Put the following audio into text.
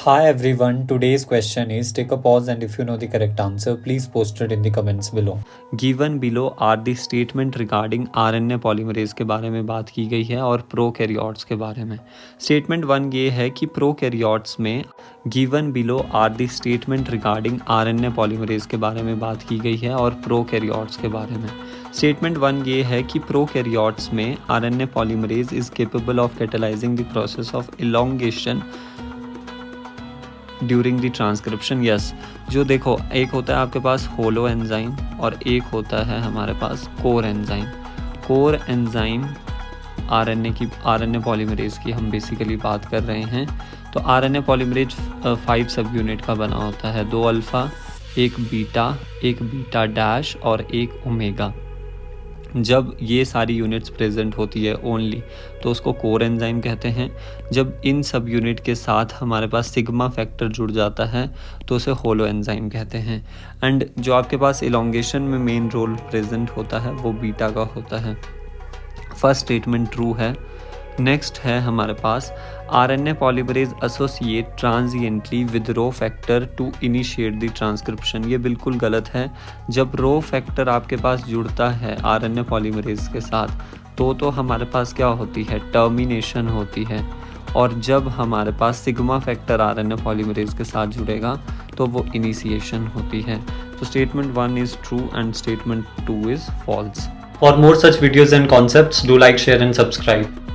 Hi everyone, today's question is take a pause and if you know the correct answer, please post it in the comments below. Given below are the statement regarding RNA polymerase के बारे में बात की गई है और prokaryotes के बारे में। स्टेटमेंट 1 ये है कि प्रोकैरियोट्स में given below are the statements regarding RNA polymerase के बारे में बात की गई है और प्रोकैरियोट्स के बारे में। स्टेटमेंट 1 ये है कि प्रोकैरियोट्स में RNA polymerase is capable of catalyzing the process of elongation during the transcription. Yes, जो देखो एक होता है आपके पास होलो एंजाइम और एक होता है हमारे पास core enzyme. Core enzyme RNA polymerase की हम बेसिकली बात कर रहे हैं। तो आरएनए पॉलीमरेज 5 सब यूनिट का बना होता है, 2 अल्फ़ा, एक बीटा डैश और एक ओमेगा। जब ये सारी यूनिट्स प्रेजेंट होती है ओनली तो उसको कोर एंजाइम कहते हैं। जब इन सब यूनिट के साथ हमारे पास सिग्मा फैक्टर जुड़ जाता है तो उसे होलो एंजाइम कहते हैं। एंड जो आपके पास इलोंगेशन में मेन रोल प्रेजेंट होता है वो बीटा का होता है। फर्स्ट स्टेटमेंट ट्रू है। नेक्स्ट है हमारे पास RNA polymerase associate transiently with rho factor to initiate the transcription. ये बिल्कुल गलत है। जब रो फैक्टर आपके पास जुड़ता है RNA पॉलीमरेज के साथ तो हमारे पास क्या होती है, टर्मिनेशन होती है। और जब हमारे पास सिग्मा फैक्टर RNA पॉलीमरेज के साथ जुड़ेगा तो वो इनिशिएशन होती है। तो statement 1 is true and statement 2 is false. For more such videos and concepts, do like, share and subscribe.